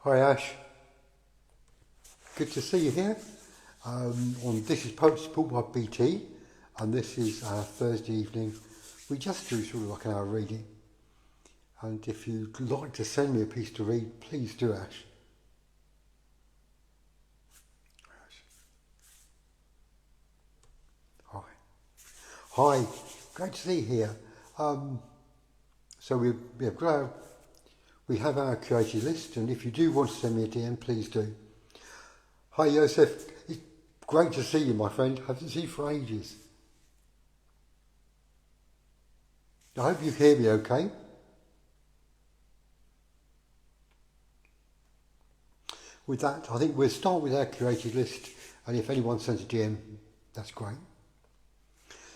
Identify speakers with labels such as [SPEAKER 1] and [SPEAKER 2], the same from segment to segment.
[SPEAKER 1] Hi Ash, good to see you here. This is Poetry Support by BT, and this is our Thursday evening. We just do sort of like an hour reading, and if you'd like to send me a piece to read, please do, Ash. Hi, hi, great to see you here. So we have our curated list, and if you do want to send me a DM, please do. Hi Joseph, it's great to see you, my friend. Haven't seen you for ages. I hope you hear me okay. With that, I think we'll start with our curated list, and if anyone sends a DM, that's great.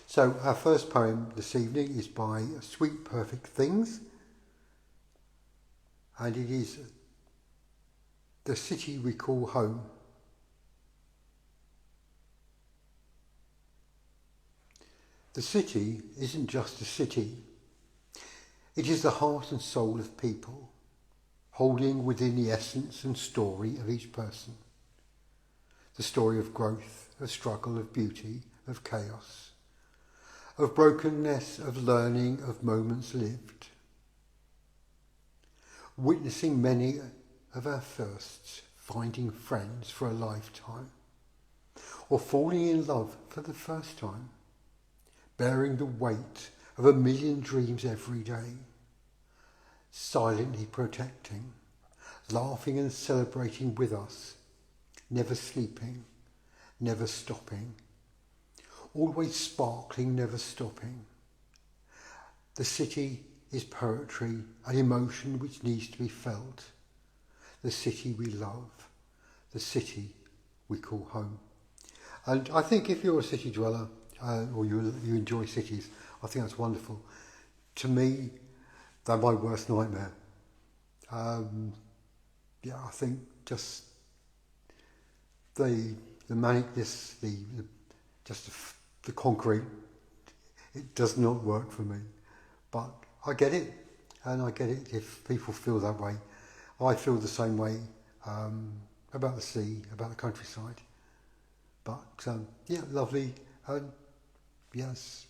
[SPEAKER 1] So our first poem this evening is by Sweet Perfect Things, and it is The City We Call Home. The city isn't just a city. It is the heart and soul of people, holding within the essence and story of each person. The story of growth, of struggle, of beauty, of chaos, of brokenness, of learning, of moments lived. Witnessing many of our firsts, finding friends for a lifetime, or falling in love for the first time, bearing the weight of a million dreams every day, silently protecting, laughing and celebrating with us, never sleeping, never stopping, always sparkling, never stopping. The city is poetry, an emotion which needs to be felt. The city we love, the city we call home. And I think if you're a city dweller, or you enjoy cities, I think that's wonderful. To me, they're my worst nightmare. I think just the manicness, the concrete, it does not work for me. But I get it, and I get it if people feel that way. I feel the same way about the sea, about the countryside. But lovely. And yes,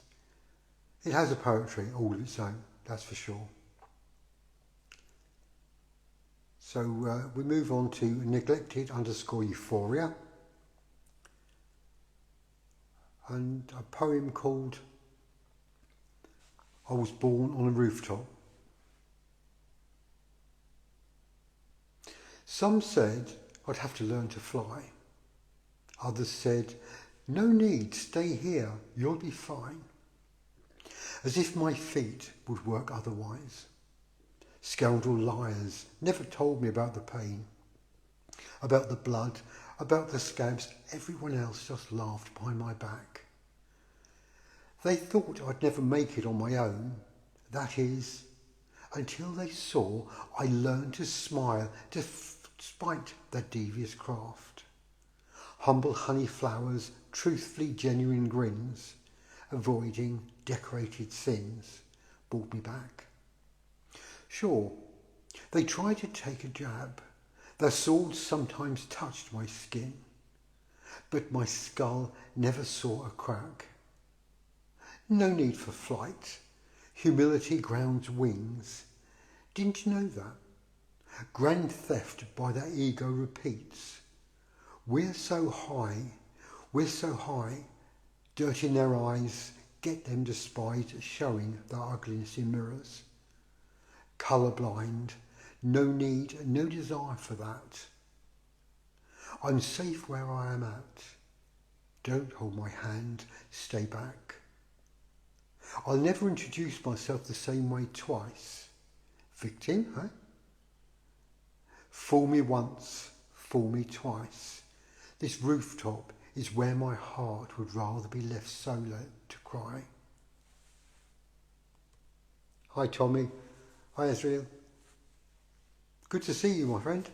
[SPEAKER 1] it has a poetry all of its own, that's for sure. So we move on to neglected_euphoria, and a poem called I Was Born on a Rooftop. Some said I'd have to learn to fly. Others said, no need, stay here, you'll be fine. As if my feet would work otherwise. Scoundrel liars never told me about the pain, about the blood, about the scabs. Everyone else just laughed behind my back. They thought I'd never make it on my own, that is, until they saw I learned to smile despite their devious craft. Humble honey flowers, truthfully genuine grins, avoiding decorated sins, brought me back. Sure, they tried to take a jab. Their swords sometimes touched my skin, but my skull never saw a crack. No need for flight. Humility grounds wings. Didn't you know that? Grand theft by their ego repeats. We're so high, dirt in their eyes, get them despite showing their ugliness in mirrors. Colourblind, no need, no desire for that. I'm safe where I am at. Don't hold my hand, stay back. I'll never introduce myself the same way twice. Victim, eh? Fool me once, fool me twice. This rooftop is where my heart would rather be left solo to cry. Hi Tommy. Hi Israel. Good to see you, my friend.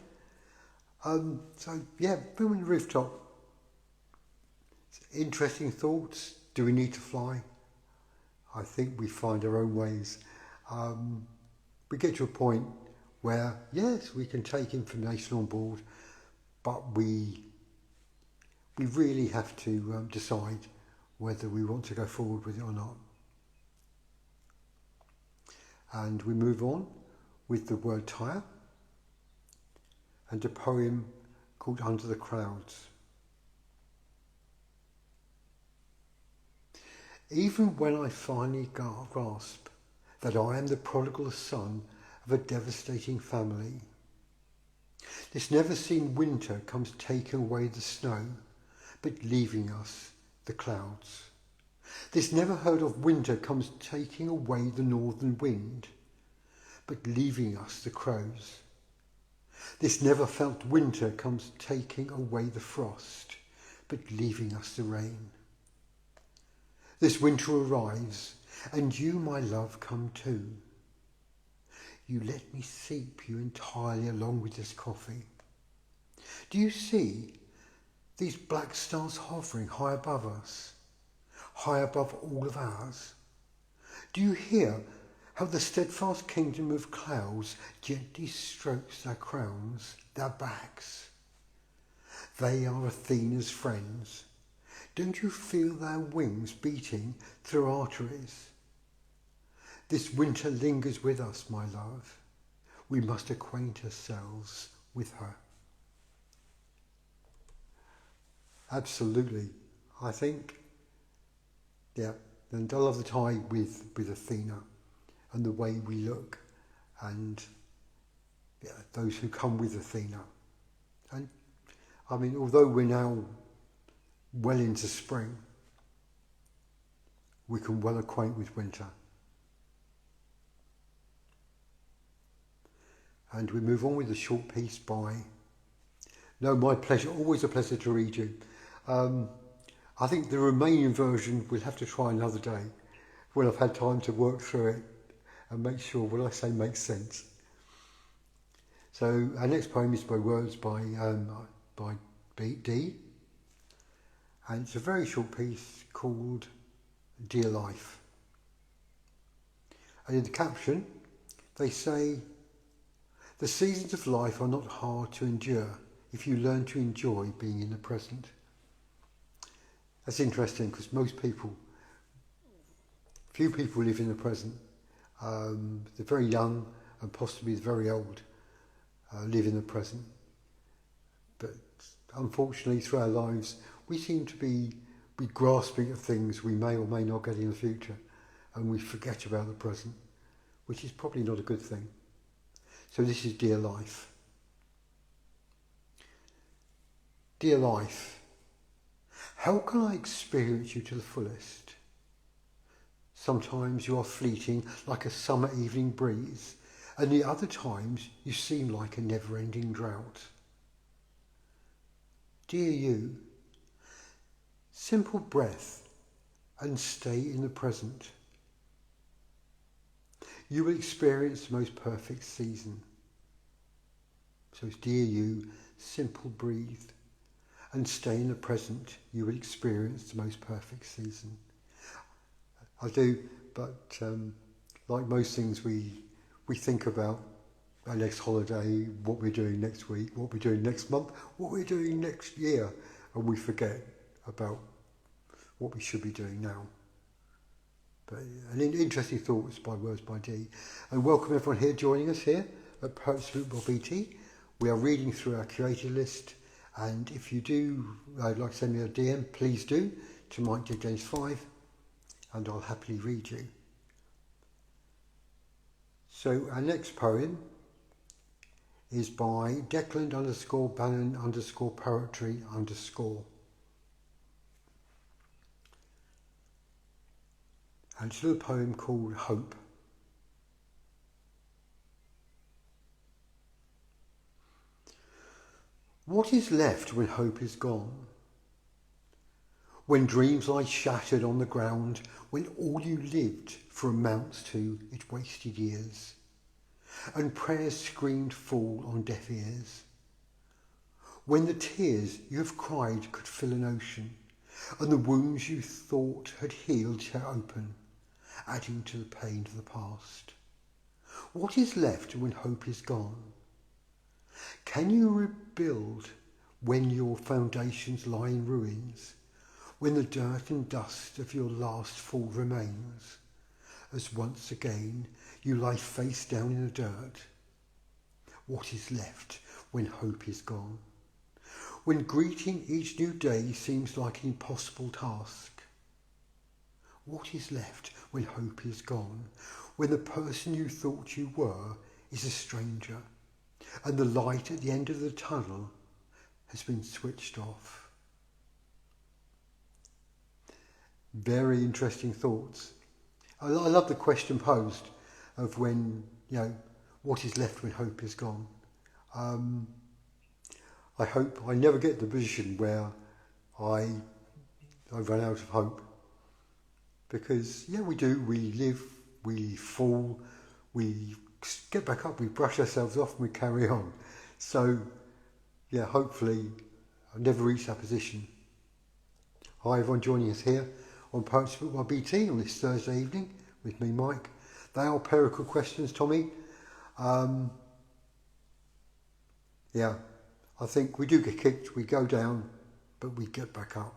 [SPEAKER 1] Boom on the rooftop. Interesting thoughts. Do we need to fly? I think we find our own ways. We get to a point where, yes, we can take information on board, but we really have to decide whether we want to go forward with it or not. And we move on with the word tire and a poem called Under the Clouds. Even when I finally grasp that I am the prodigal son of a devastating family, this never-seen winter comes taking away the snow, but leaving us the clouds. This never-heard-of winter comes taking away the northern wind, but leaving us the crows. This never-felt winter comes taking away the frost, but leaving us the rain. This winter arrives, and you, my love, come too. You let me seep you entirely along with this coffee. Do you see these black stars hovering high above us, high above all of ours? Do you hear how the steadfast kingdom of clouds gently strokes their crowns, their backs? They are Athena's friends. Don't you feel their wings beating through arteries? This winter lingers with us, my love. We must acquaint ourselves with her. Absolutely. I think, and I love the tie with Athena and the way we look, and those who come with Athena. And I mean, although we're now well into spring, we can well acquaint with winter. And we move on with a short piece by, no, my pleasure, always a pleasure to read you. I think the Romanian version we'll have to try another day when I've had time to work through it and make sure what I say makes sense. So our next poem is by words by Dee, and it's a very short piece called Dear Life. And in the caption, they say, the seasons of life are not hard to endure if you learn to enjoy being in the present. That's interesting because few people live in the present. The very young and possibly the very old live in the present. But unfortunately through our lives we seem to be grasping at things we may or may not get in the future, and we forget about the present, which is probably not a good thing. So this is Dear Life. Dear life, how can I experience you to the fullest? Sometimes you are fleeting like a summer evening breeze, and the other times you seem like a never-ending drought. Dear you, simple breath and stay in the present. You will experience the most perfect season. So it's dear you, simple breathe and stay in the present. You will experience the most perfect season. I do, but like most things we think about our next holiday, what we're doing next week, what we're doing next month, what we're doing next year, and we forget about what we should be doing now. But an interesting thoughts by words by Dee. And welcome everyone here joining us here at Poets Loop BT. We are reading through our curated list, and if you do like to send me a DM, please do to Mike J. James 5, and I'll happily read you. So our next poem is by Declan_Bannon_poetry_. And it's a little poem called Hope. What is left when hope is gone? When dreams lie shattered on the ground, when all you lived for amounts to its wasted years, and prayers screamed fall on deaf ears. When the tears you have cried could fill an ocean, and the wounds you thought had healed tear open, adding to the pain of the past. What is left when hope is gone? Can you rebuild when your foundations lie in ruins, when the dirt and dust of your last fall remains, as once again you lie face down in the dirt? What is left when hope is gone? When greeting each new day seems like an impossible task? What is left when hope is gone? When the person you thought you were is a stranger, and the light at the end of the tunnel has been switched off? Very interesting thoughts. I love the question posed of when, what is left when hope is gone. I hope I never get the position where I run out of hope. Because, we do, we live, we fall, we get back up, we brush ourselves off and we carry on. So, hopefully I'll never reach that position. Hi everyone joining us here on Poetry Book by BT on this Thursday evening with me, Mike. They are empirical questions, Tommy. I think we do get kicked, we go down, but we get back up.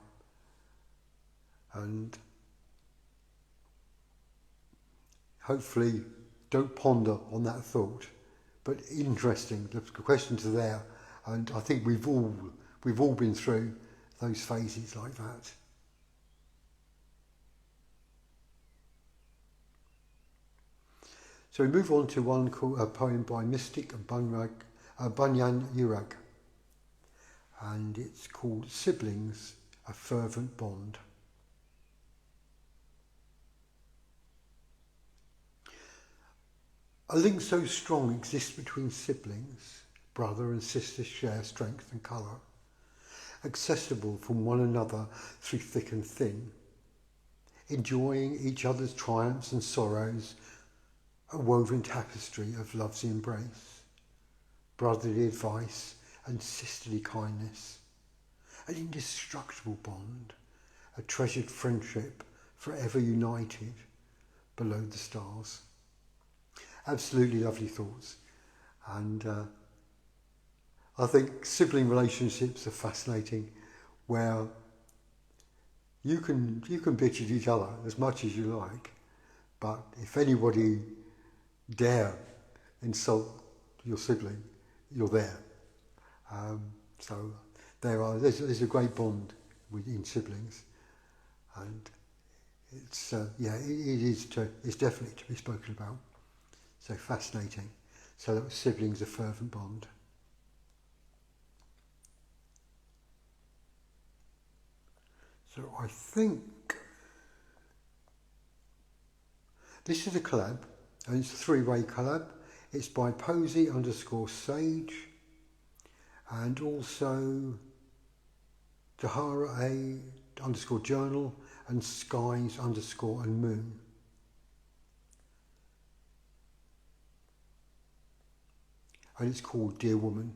[SPEAKER 1] And hopefully don't ponder on that thought, but interesting, the questions are there, and I think we've all been through those phases like that. So we move on to one called a poem by Mystic Banyan Urag, and it's called Siblings, a Fervent Bond. A link so strong exists between siblings. Brother and sister share strength and colour, accessible from one another through thick and thin, enjoying each other's triumphs and sorrows, a woven tapestry of love's embrace, brotherly advice and sisterly kindness, an indestructible bond, a treasured friendship forever united below the stars. Absolutely lovely thoughts, and I think sibling relationships are fascinating, where you can bitch at each other as much as you like, but if anybody dare insult your sibling, you're there. So there's a great bond within siblings, and it's it's definitely to be spoken about. So fascinating. So that was Siblings, a Fervent Bond. So I think this is a collab, and it's a three-way collab. It's by Posey_Sage and also Jahara_A_Journal and Skies_and_Moon. And it's called Dear Woman.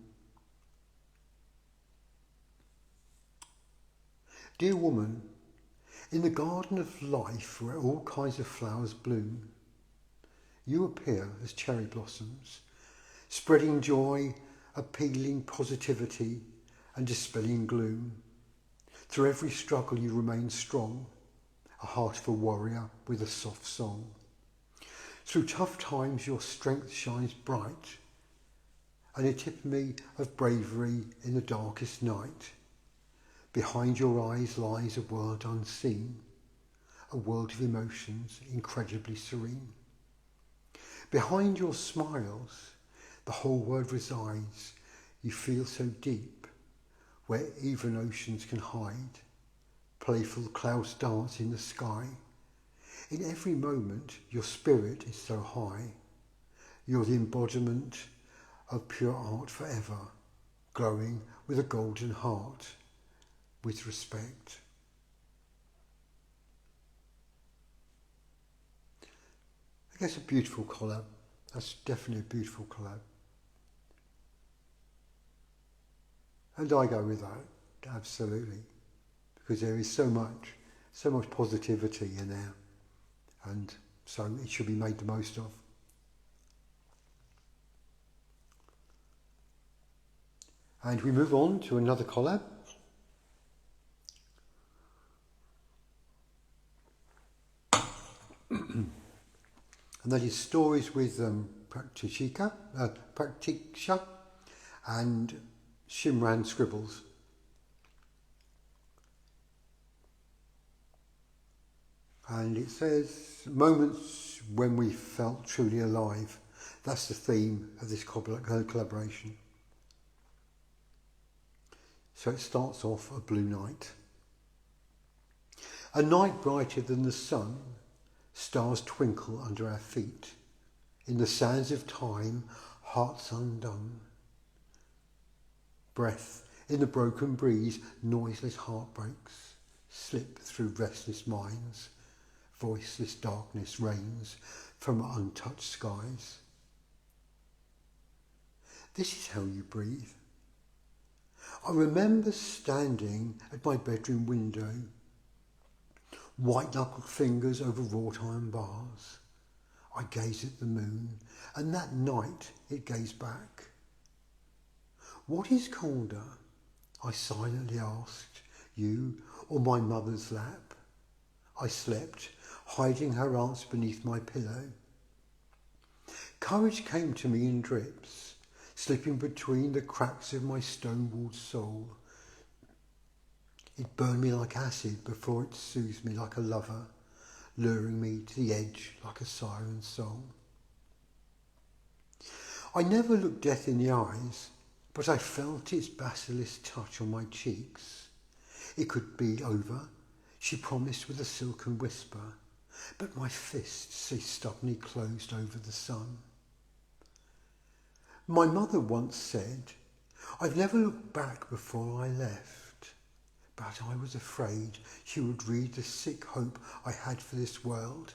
[SPEAKER 1] Dear woman, in the garden of life where all kinds of flowers bloom, you appear as cherry blossoms, spreading joy, appealing positivity and dispelling gloom. Through every struggle you remain strong, a heart of a warrior with a soft song. Through tough times your strength shines bright, an epitome of bravery in the darkest night. Behind your eyes lies a world unseen, a world of emotions incredibly serene. Behind your smiles, the whole world resides. You feel so deep, where even oceans can hide. Playful clouds dance in the sky. In every moment, your spirit is so high. You're the embodiment of pure art forever, glowing with a golden heart, with respect. I guess a beautiful collab. That's definitely a beautiful collab. And I go with that, absolutely. Because there is so much positivity in there. And so it should be made the most of. And we move on to another collab. And that is Stories with Praktiksha and Shimran Scribbles. And it says, moments when we felt truly alive. That's the theme of this collaboration. So it starts off a blue night. A night brighter than the sun, stars twinkle under our feet. In the sands of time, hearts undone. Breath in the broken breeze, noiseless heartbreaks slip through restless minds. Voiceless darkness reigns from untouched skies. This is how you breathe. I remember standing at my bedroom window, white-knuckled fingers over wrought iron bars. I gazed at the moon, and that night it gazed back. What is colder? I silently asked, you or my mother's lap? I slept, hiding her answer beneath my pillow. Courage came to me in drips, slipping between the cracks of my stone-walled soul. It burned me like acid before it soothed me like a lover, luring me to the edge like a siren's song. I never looked death in the eyes, but I felt its basilisk touch on my cheeks. It could be over, she promised with a silken whisper, but my fists they stubbornly closed over the sun. My mother once said, I've never looked back before I left, but I was afraid she would read the sick hope I had for this world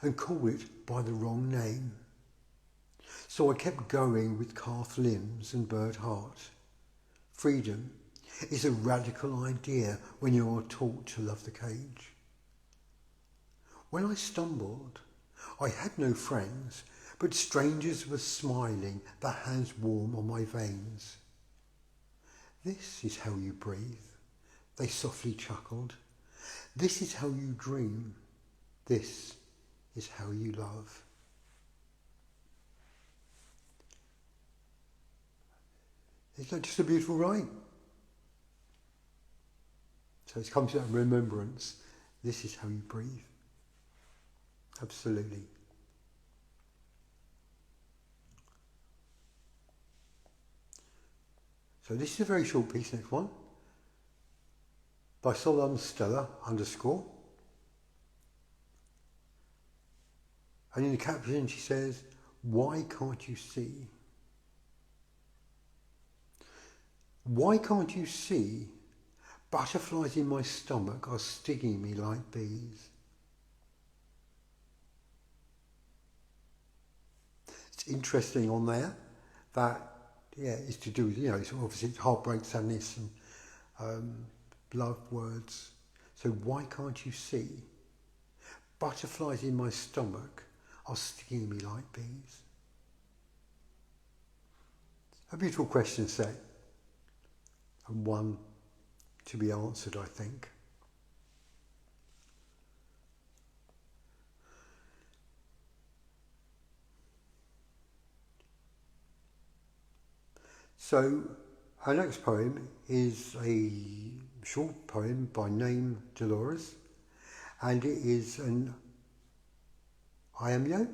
[SPEAKER 1] and call it by the wrong name. So I kept going with calf limbs and bird heart. Freedom is a radical idea when you are taught to love the cage. When I stumbled, I had no friends, but strangers were smiling, their hands warm on my veins. This is how you breathe, they softly chuckled. This is how you dream. This is how you love. Isn't that just a beautiful rhyme? So it's come to that remembrance. This is how you breathe. Absolutely. So this is a very short piece, next one, by Solam Stella _. And in the caption she says, why can't you see? Why can't you see? Butterflies in my stomach are stinging me like bees. It's interesting on there that, it's to do with, it's obviously heartbreak, sadness and love words. So why can't you see? Butterflies in my stomach are stinging me like bees. A beautiful question set, and one to be answered, I think. So our next poem is a short poem by name Dolores, and it is an Ayamyo,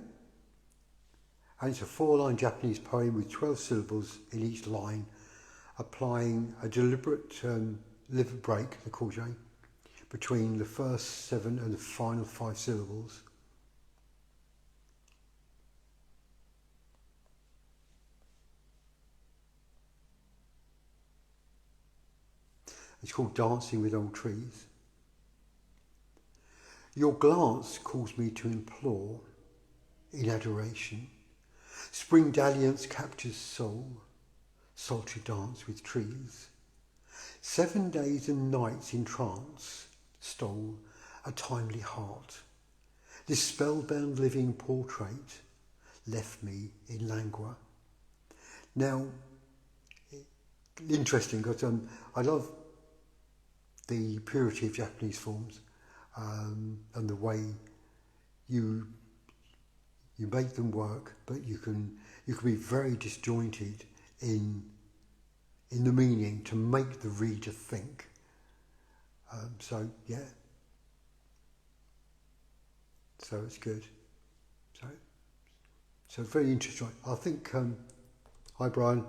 [SPEAKER 1] and it's a 4-line Japanese poem with 12 syllables in each line, applying a deliberate liver break, the kojai, between the first 7 and the final 5 syllables. It's called Dancing with Old Trees. Your glance calls me to implore in adoration. Spring dalliance captures soul, sultry dance with trees. 7 days and nights in trance stole a timely heart. This spellbound living portrait left me in languor. Now, interesting because I love the purity of Japanese forms and the way you make them work, but you can be very disjointed in the meaning to make the reader think. So it's good. So very interesting. I think, hi Brian,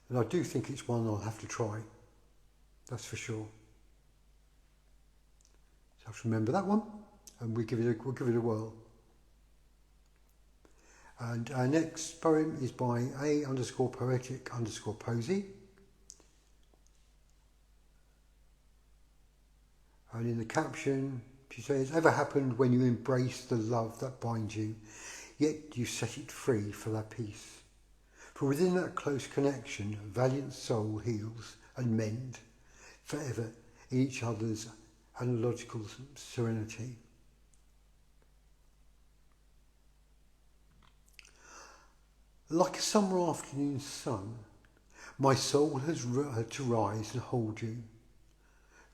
[SPEAKER 1] and I do think it's one I'll have to try. That's for sure. So I have to remember that one, and we'll give it a whirl. And our next poem is by A_poetic_posy. And in the caption, she says, ever happened when you embrace the love that binds you, yet you set it free for that peace? For within that close connection, a valiant soul heals and mend forever in each other's analogical serenity. Like a summer afternoon sun, my soul has to rise and hold you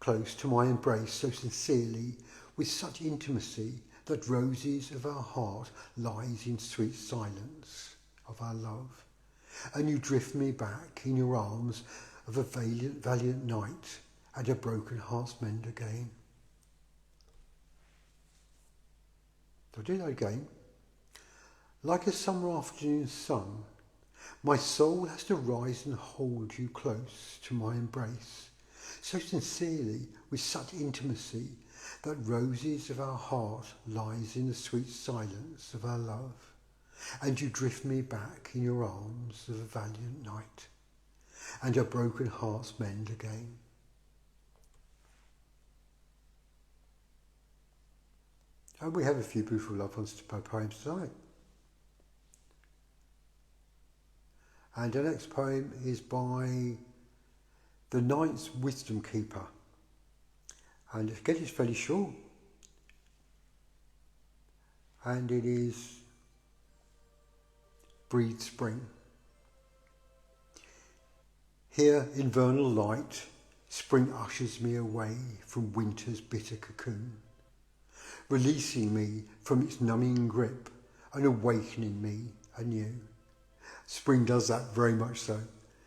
[SPEAKER 1] close to my embrace so sincerely, with such intimacy that roses of our heart lies in sweet silence of our love, and you drift me back in your arms of a valiant night, and a broken heart's mend again. So I'll do that again. Like a summer afternoon sun, my soul has to rise and hold you close to my embrace, so sincerely, with such intimacy, that roses of our heart lies in the sweet silence of our love, and you drift me back in your arms of a valiant night, and a broken heart's mend again. And we have a few beautiful love poems tonight. And the next poem is by The Night's Wisdom Keeper. And again, it's fairly short. And it is Breathe Spring. Here in vernal light, spring ushers me away from winter's bitter cocoon, releasing me from its numbing grip and awakening me anew. Spring does that very much so.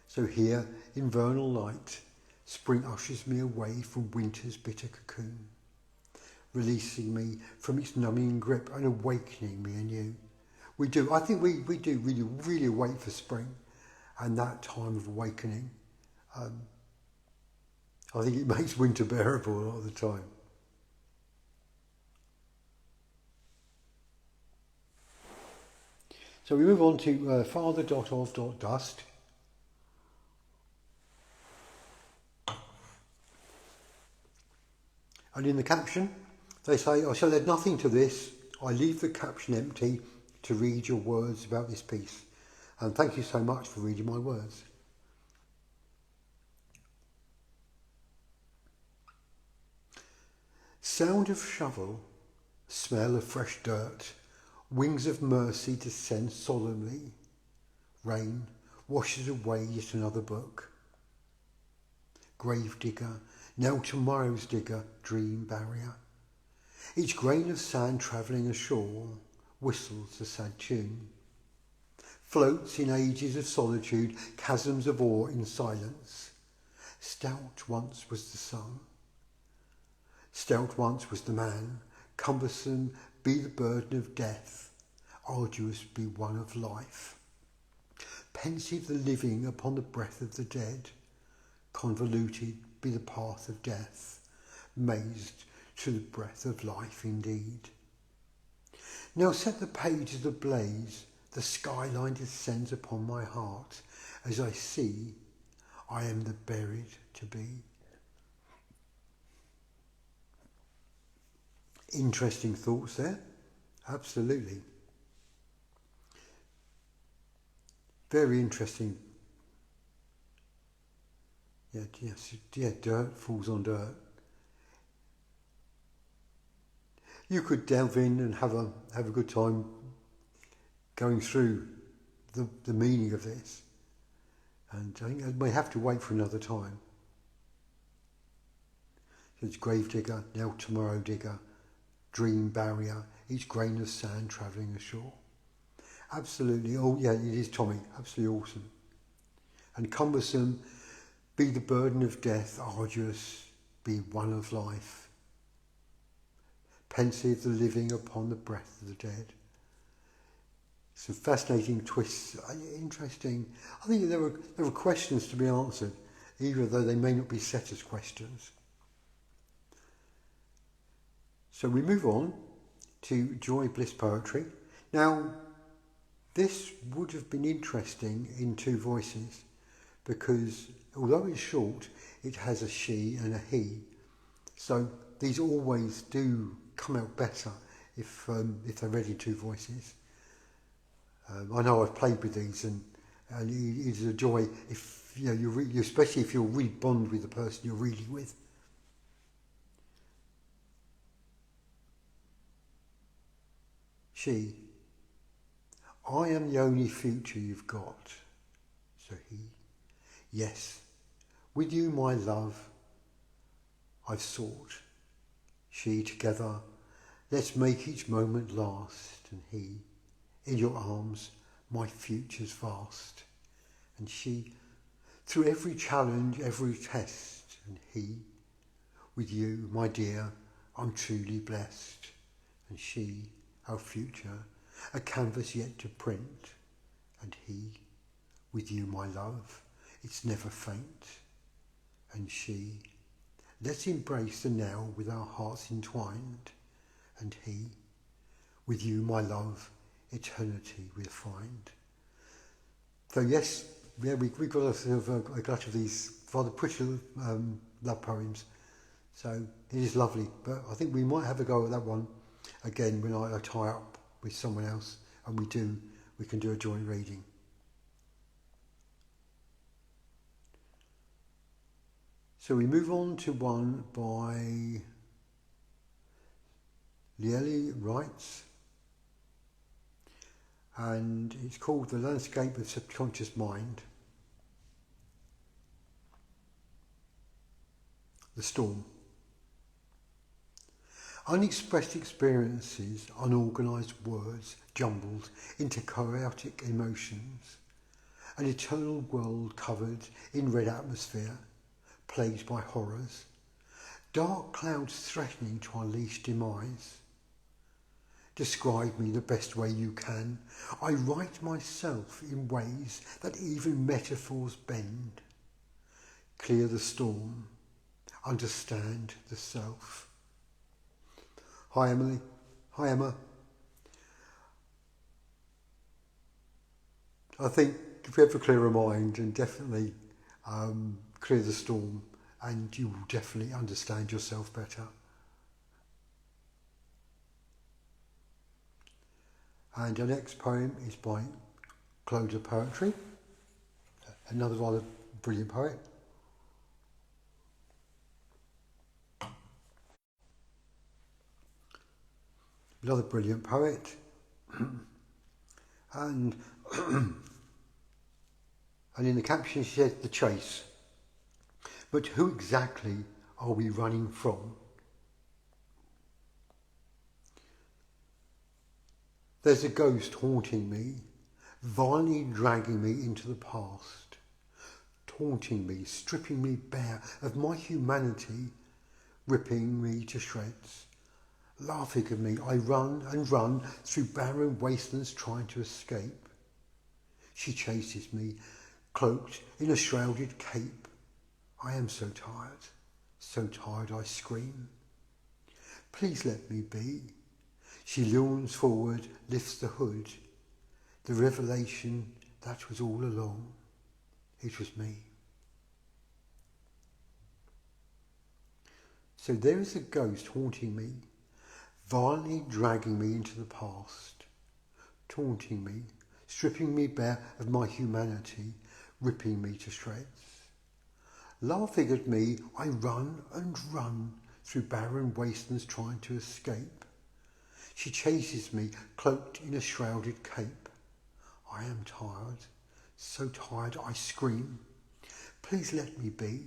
[SPEAKER 1] So here in vernal light, spring ushers me away from winter's bitter cocoon, releasing me from its numbing grip and awakening me anew. I think we do really wait for spring and that time of awakening. I think it makes winter bearable a lot of the time. So we move on to father.of.dust. And in the caption, they say, I shall add nothing to this. I leave the caption empty to read your words about this piece. And thank you so much for reading my words. Sound of shovel, smell of fresh dirt, wings of mercy descend solemnly. Rain washes away yet another book. Grave digger, now tomorrow's digger, dream barrier. Each grain of sand travelling ashore whistles a sad tune. Floats in ages of solitude, chasms of awe in silence. Stout once was the sun. Stout once was the man, cumbersome be the burden of death, arduous be one of life. Pensive the living upon the breath of the dead, convoluted be the path of death, mazed to the breath of life indeed. Now set the pages ablaze, the skyline descends upon my heart, as I see I am the buried to be. Interesting thoughts there, absolutely. Very interesting. Yeah, dirt falls on dirt. You could delve in and have a good time going through the meaning of this. And I think I may have to wait for another time. So it's grave digger, now tomorrow digger, dream barrier, each grain of sand travelling ashore. Absolutely, oh yeah, it is Tommy, absolutely awesome. And cumbersome, be the burden of death, arduous, be one of life. Pensive the living upon the breath of the dead. Some fascinating twists, interesting. I think there were questions to be answered, even though they may not be set as questions. So we move on to Joy Bliss poetry. Now, this would have been interesting in two voices because although it's short, it has a she and a he. So these always do come out better if they're read in two voices. I know I've played with these, and it is a joy if you especially if you're really bond with the person you're reading with. She, I am the only future you've got. So he, yes, with you, my love, I've sought. She, together, let's make each moment last. And he, in your arms, my future's vast. And she, through every challenge, every test. And he, with you, my dear, I'm truly blessed. And she, our future, a canvas yet to print. And he, with you, my love, it's never faint. And she, let's embrace the now with our hearts entwined. And he, with you, my love, eternity we'll find. So yes, yeah, we got a sort of a glut of these rather pretty love poems. So it is lovely, but I think we might have a go at that one again when I tie up with someone else, and we can do a joint reading. So we move on to one by Lieli Wrights, and it's called The Landscape of Subconscious Mind. The storm. Unexpressed experiences, unorganised words, jumbled into chaotic emotions. An eternal world covered in red atmosphere, plagued by horrors. Dark clouds threatening to unleash demise. Describe me the best way you can. I write myself in ways that even metaphors bend. Clear the storm. Understand the self. Hi Emily. Hi Emma. I think if you have a clearer mind and definitely clear the storm, and you will definitely understand yourself better. And our next poem is by Clodagh Poetry, another rather brilliant poet. Another brilliant poet. And in the caption she says, the chase. But who exactly are we running from? There's a ghost haunting me, violently dragging me into the past, taunting me, stripping me bare of my humanity, ripping me to shreds. Laughing at me, I run and run through barren wastelands trying to escape. She chases me, cloaked in a shrouded cape. I am so tired I scream. Please let me be. She looms forward, lifts the hood. The revelation that was all along. It was me. So there is a ghost haunting me, violently dragging me into the past, taunting me, stripping me bare of my humanity, ripping me to shreds. Laughing at me, I run and run through barren wastelands trying to escape. She chases me, cloaked in a shrouded cape. I am tired, so tired I scream. Please let me be.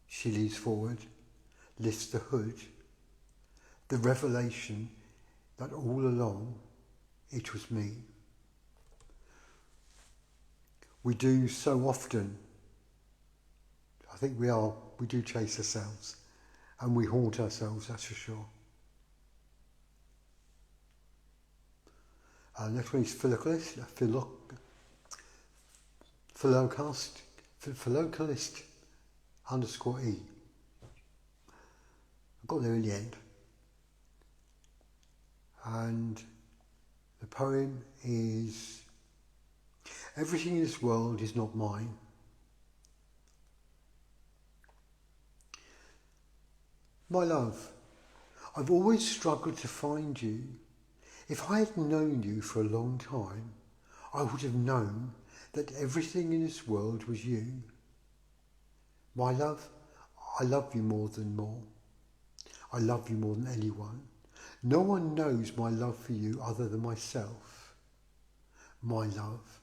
[SPEAKER 1] She leans forward, lifts the hood, the revelation that all along it was me. We do so often, I think we do chase ourselves and we haunt ourselves, that's for sure. Next one is philocalist underscore E. I got there in the end. And the poem is, everything in this world is not mine. My love, I've always struggled to find you. If I had known you for a long time, I would have known that everything in this world was you. My love, I love you more than more. I love you more than anyone. No one knows my love for you other than myself. My love,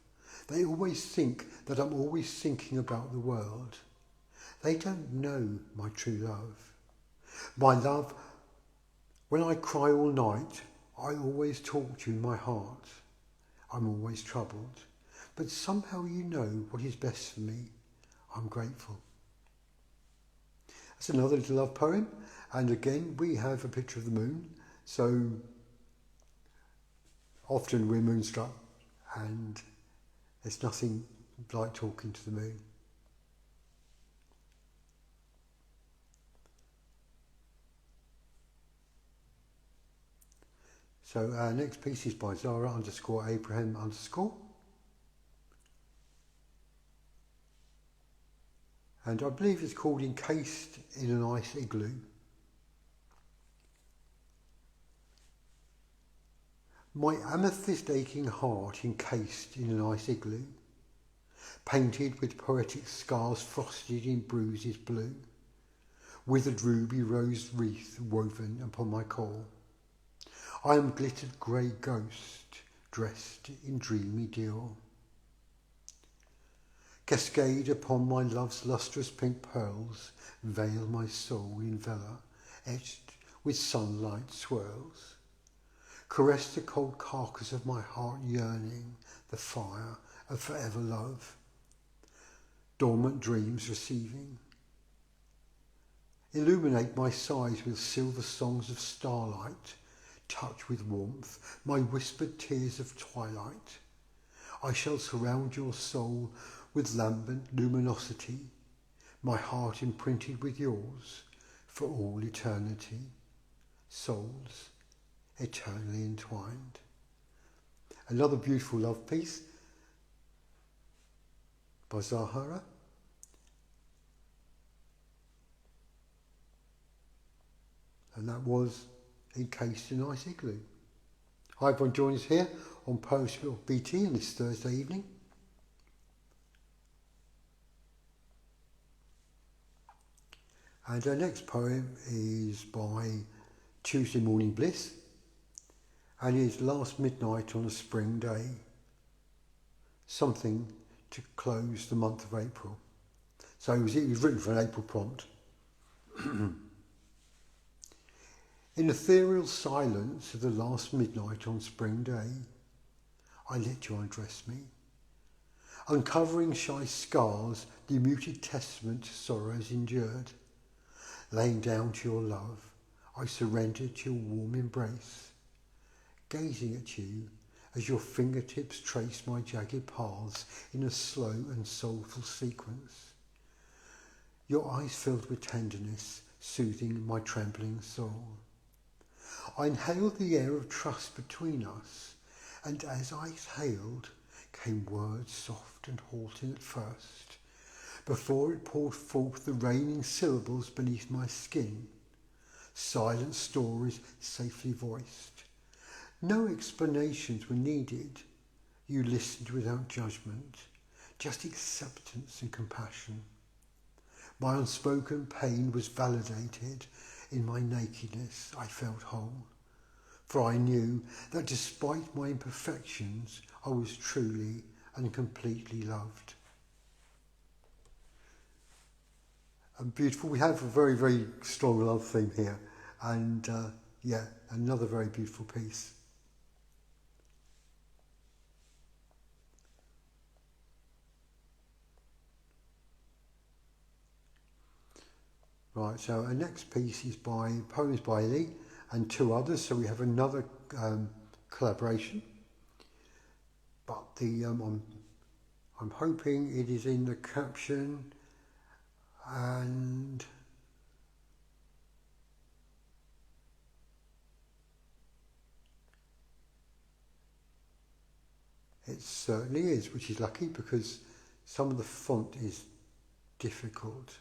[SPEAKER 1] they always think that I'm always thinking about the world. They don't know my true love. My love, when I cry all night, I always talk to you in my heart. I'm always troubled, but somehow you know what is best for me. I'm grateful. That's another little love poem, and again we have a picture of the moon, so often we're moonstruck and there's nothing like talking to the moon. So our next piece is by Zara underscore Abraham underscore. And I believe it's called Encased in an Ice Igloo. My amethyst aching heart encased in an ice igloo, painted with poetic scars frosted in bruises blue, withered ruby rose wreath woven upon my core. I am glittered grey ghost, dressed in dreamy Dior. Cascade upon my love's lustrous pink pearls, veil my soul in vela, etched with sunlight swirls. Caress the cold carcass of my heart yearning, the fire of forever love. Dormant dreams receiving. Illuminate my sighs with silver songs of starlight, touch with warmth my whispered tears of twilight. I shall surround your soul with lambent luminosity, my heart imprinted with yours for all eternity. Souls eternally entwined. Another beautiful love piece by Zahara. And that was Encased in Ice Igloo. Hi everyone, join us here on Poetry BT on this Thursday evening. And our next poem is by Tuesday Morning Bliss, and it's Last Midnight on a Spring Day. Something to close the month of April. So it was written for an April prompt. In ethereal silence of the last midnight on spring day, I let you undress me, uncovering shy scars, the muted testament to sorrows endured. Laying down to your love, I surrendered to your warm embrace, gazing at you as your fingertips trace my jagged paths in a slow and soulful sequence. Your eyes filled with tenderness, soothing my trembling soul. I inhaled the air of trust between us, and as I exhaled came words soft and halting at first, before it poured forth the raining syllables beneath my skin, silent stories safely voiced. No explanations were needed. You listened without judgment, just acceptance and compassion. My unspoken pain was validated. In my nakedness I felt whole, for I knew that despite my imperfections I was truly and completely loved. and beautiful. We have a very, very strong love theme here, and yeah, another very beautiful piece. Right, so our next piece is by poems by Lee and two others, so we have another collaboration. But I'm hoping it is in the caption, and it certainly is, which is lucky because some of the font is difficult.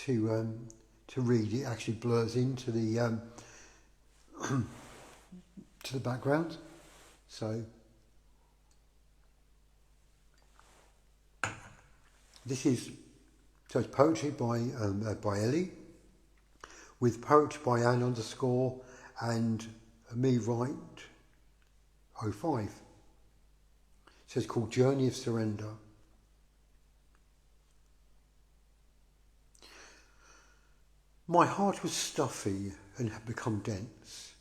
[SPEAKER 1] To read. It actually blurs into the to the background. So it's poetry by Ellie, with poetry by Anne _ and me Wright 05. So it's called Journey of Surrender. My heart was stuffy and had become dense.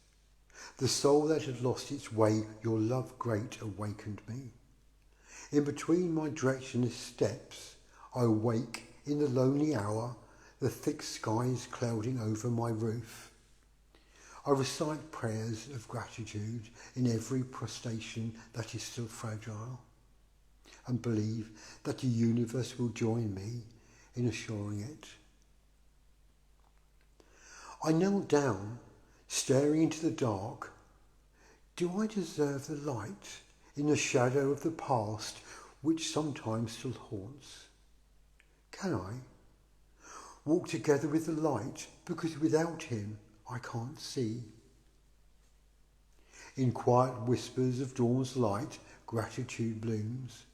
[SPEAKER 1] The soul that had lost its way, your love great awakened me. In between my directionless steps, I awake in the lonely hour, the thick skies clouding over my roof. I recite prayers of gratitude in every prostration that is still fragile, and believe that the universe will join me in assuring it. I knelt down, staring into the dark. Do I deserve the light in the shadow of the past which sometimes still haunts? Can I walk together with the light because without him I can't see? In quiet whispers of dawn's light, gratitude blooms.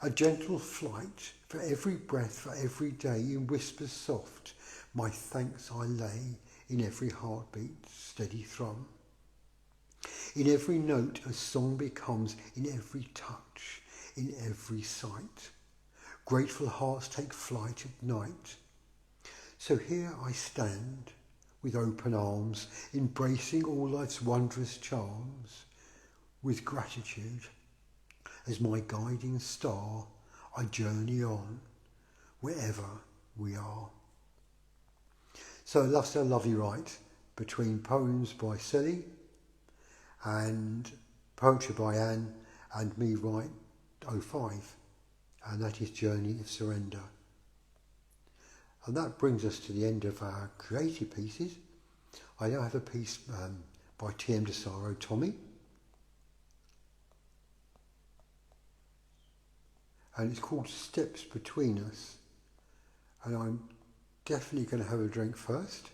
[SPEAKER 1] A gentle flight for every breath, for every day, in whispers soft, my thanks I lay in every heartbeat, steady thrum. In every note a song becomes, in every touch, in every sight. Grateful hearts take flight at night. So here I stand, with open arms, embracing all life's wondrous charms, with gratitude as my guiding star, I journey on, wherever we are. So Love So Lovely Wright, between poems by Silly and poetry by Anne and me Wright 05, and that is Journey of Surrender. And that brings us to the end of our creative pieces. I now have a piece by T.M. DeSaro, Tommy, and it's called Steps Between Us, and I'm definitely going to have a drink first.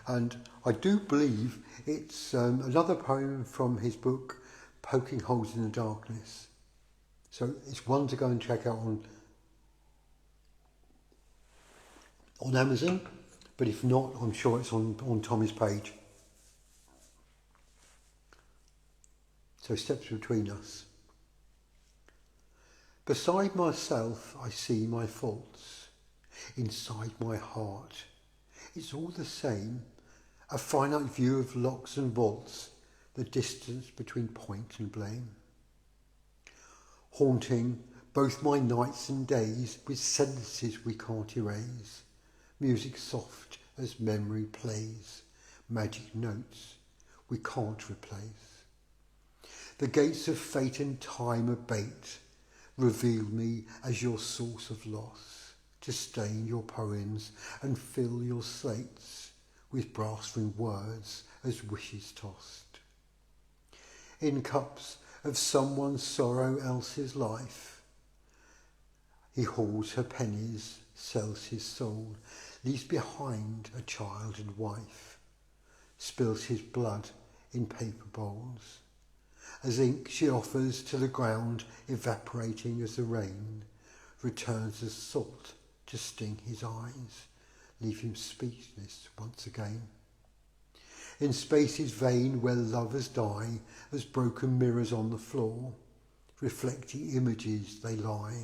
[SPEAKER 1] And I do believe it's another poem from his book Poking Holes in the Darkness, so it's one to go and check out on Amazon, but if not, I'm sure it's on Tommy's page. So Steps Between Us. Beside myself I see my faults. Inside my heart it's all the same, a finite view of locks and bolts, the distance between point and blame. Haunting both my nights and days with sentences we can't erase, music soft as memory plays, magic notes we can't replace. The gates of fate and time abate, reveal me as your source of loss, to stain your poems and fill your slates with brass-rimmed words as wishes tossed. In cups of someone's sorrow else's life, he hauls her pennies, sells his soul, leaves behind a child and wife, spills his blood in paper bowls. As ink she offers to the ground, evaporating as the rain, returns as salt to sting his eyes, leave him speechless once again. In spaces vain where lovers die, as broken mirrors on the floor, reflecting images they lie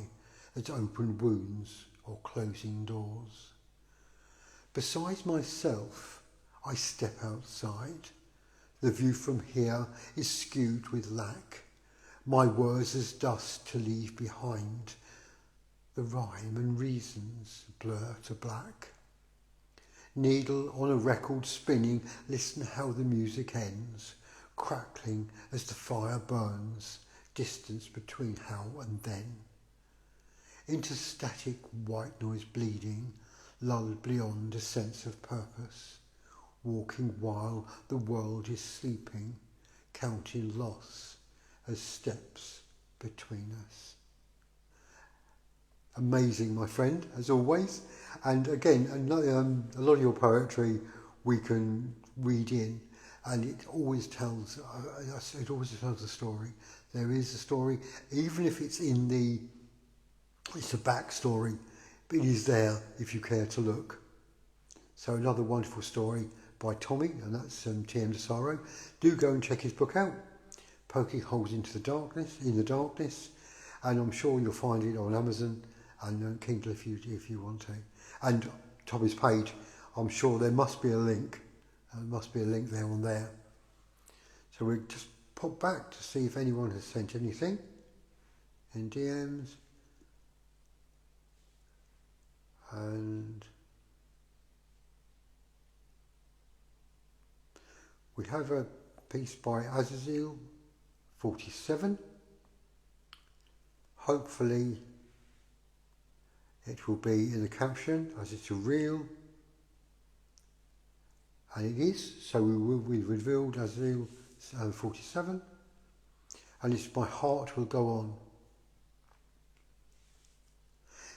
[SPEAKER 1] as open wounds or closing doors. Besides myself, I step outside. The view from here is skewed with lack. My words as dust to leave behind. The rhyme and reasons blur to black. Needle on a record spinning, listen how the music ends, crackling as the fire burns, distance between how and then. Into static white noise bleeding, lulled beyond a sense of purpose, walking while the world is sleeping, counting loss as steps between us. Amazing, my friend, as always. And again, a lot of your poetry we can read in, and it always tells a story. There is a story, even if it's it's a backstory, but it is there if you care to look. So another wonderful story by Tommy, and that's T.M. DeSaro. Do go and check his book out, Poking Holes in the Darkness, and I'm sure you'll find it on Amazon and Kindle if you want to. And Tommy's page, I'm sure there must be a link. There must be a link there on there. So we'll just pop back to see if anyone has sent anything in DMs. And we have a piece by Azazel 47. Hopefully it will be in the caption as it's a reel, and it is, so we've revealed Azazel 47, and it's My Heart Will Go On.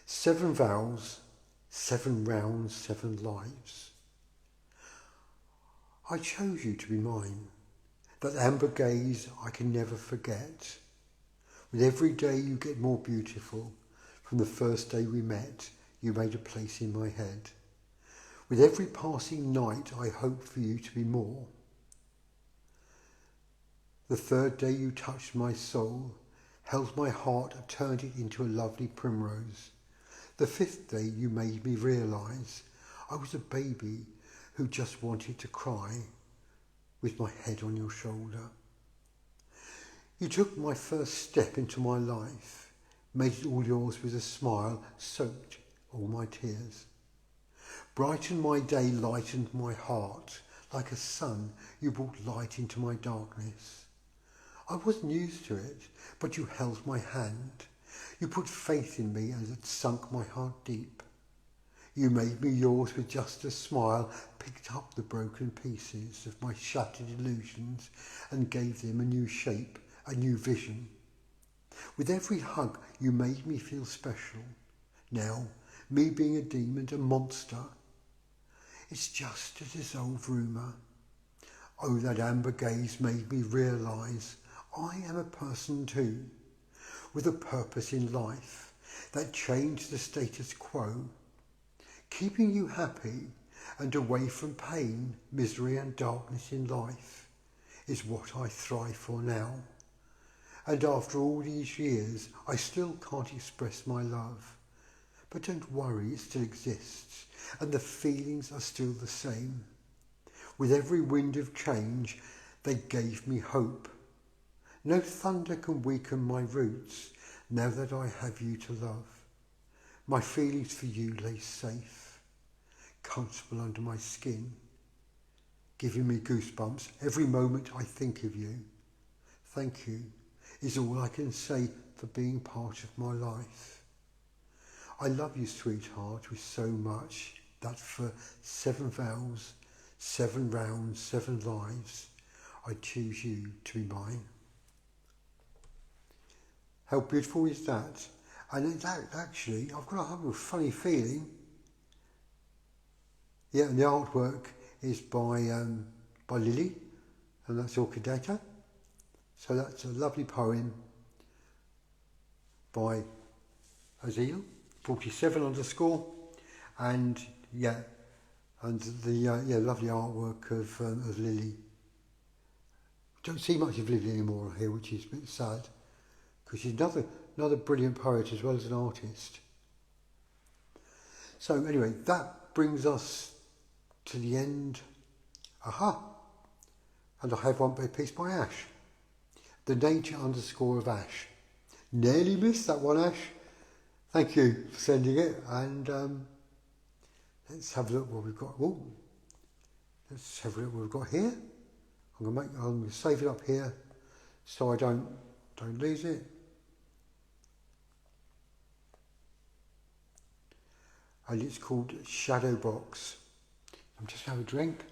[SPEAKER 1] 7 vows, 7 rounds, 7 lives. I chose you to be mine, that amber gaze I can never forget. With every day you get more beautiful. From the first day we met, you made a place in my head. With every passing night I hope for you to be more. The third day you touched my soul, held my heart and turned it into a lovely primrose. The 5th day you made me realise I was a baby who just wanted to cry with my head on your shoulder. You took my first step into my life, made it all yours with a smile, soaked all my tears. Brightened my day, lightened my heart. Like a sun, you brought light into my darkness. I wasn't used to it, but you held my hand. You put faith in me and it sunk my heart deep. You made me yours with just a smile, picked up the broken pieces of my shattered illusions and gave them a new shape, a new vision. With every hug you made me feel special. Now, me being a demon, a monster, it's just a dissolved rumour. Oh, that amber gaze made me realise I am a person too, with a purpose in life that changed the status quo. Keeping you happy and away from pain, misery and darkness in life is what I thrive for now. And after all these years, I still can't express my love. But don't worry, it still exists, and the feelings are still the same. With every wind of change, they gave me hope. No thunder can weaken my roots now that I have you to love. My feelings for you lay safe, comfortable under my skin, giving me goosebumps every moment I think of you. Thank you is all I can say for being part of my life. I love you, sweetheart, with so much that for 7 vows, 7 rounds, 7 lives, I choose you to be mine. How beautiful is that? And that actually, I've got a funny feeling. Yeah, and the artwork is by Lily, and that's Orchid Data. So that's a lovely poem by Azazel 47_, and yeah, and the lovely artwork of Lily. Don't see much of Lily anymore here, which is a bit sad, because she's another brilliant poet as well as an artist. So anyway, that brings us to the end. Aha! And I have one piece by Ash. The Nature _ of Ash. Nearly missed that one, Ash. Thank you for sending it. And let's have a look what we've got. Ooh. Let's have a look what we've got here. I'm going to save it up here so I don't lose it. And it's called Shadow Box. I'm just going to have a drink.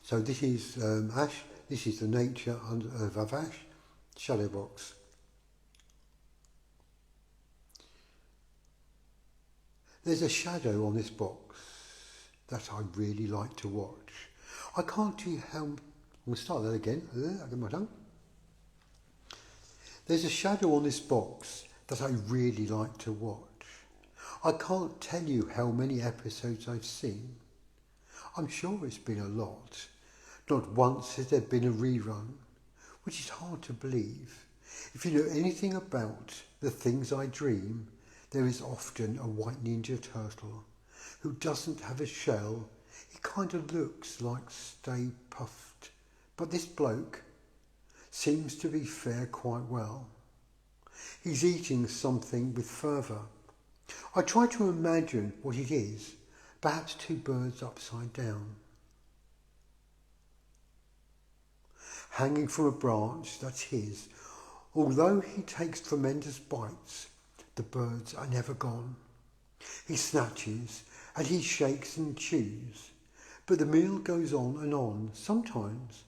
[SPEAKER 1] So this is Ash. This is the Nature of Ash. Shadow Box. There's a shadow on this box that I really like to watch. I can't tell you how... I'm going to start that again. I get my tongue. There's a shadow on this box that I really like to watch. I can't tell you how many episodes I've seen. I'm sure it's been a lot. Not once has there been a rerun, which is hard to believe. If you know anything about the things I dream, there is often a white ninja turtle who doesn't have a shell. He kind of looks like Stay Puft, but this bloke seems to be fare quite well. He's eating something with fervour. I try to imagine what it is, perhaps two birds upside down. Hanging from a branch that's his. Although he takes tremendous bites, the birds are never gone. He snatches and he shakes and chews, but the meal goes on and on. Sometimes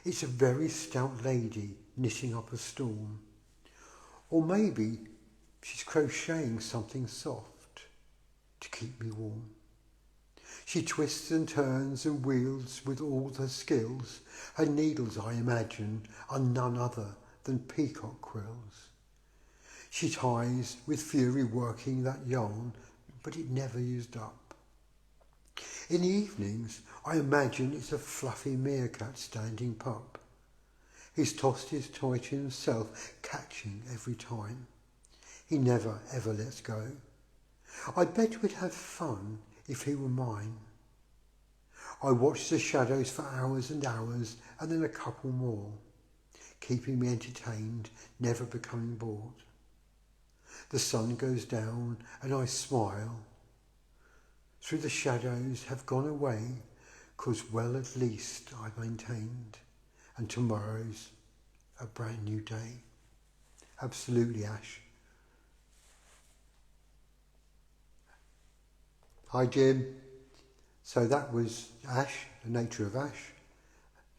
[SPEAKER 1] it's a very stout lady knitting up a storm, or maybe she's crocheting something soft to keep me warm. She twists and turns and wields with all her skills. Her needles, I imagine, are none other than peacock quills. She ties with fury working that yarn, but it never used up. In the evenings, I imagine it's a fluffy meerkat standing pup. He's tossed his toy to himself, catching every time. He never ever lets go. I bet we'd have fun if he were mine. I watch the shadows for hours and hours, and then a couple more, keeping me entertained, never becoming bored. The sun goes down and I smile. Through the shadows have gone away, 'cause well at least I maintained, and tomorrow's a brand new day. Absolutely, Ash. Hi, Jim. So that was Ash, The Nature of Ash.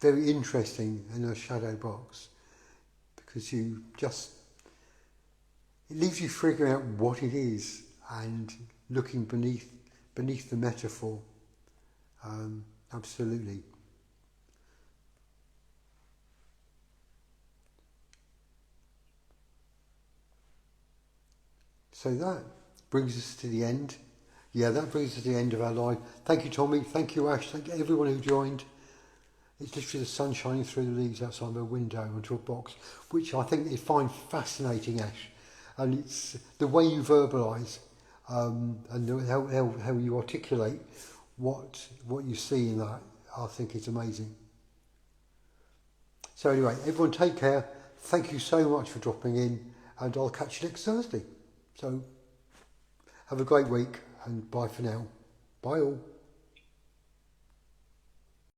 [SPEAKER 1] Very interesting in a shadow box, because it leaves you figuring out what it is and looking beneath the metaphor. Absolutely. So that brings us to the end. Yeah, that brings us to the end of our live. Thank you, Tommy. Thank you, Ash. Thank you, everyone who joined. It's literally the sun shining through the leaves outside my window onto a box, which I think they find fascinating, Ash. And it's the way you verbalise and how you articulate what you see in that. I think it's amazing. So anyway, everyone take care. Thank you so much for dropping in, and I'll catch you next Thursday. So have a great week, and bye for now. Bye all.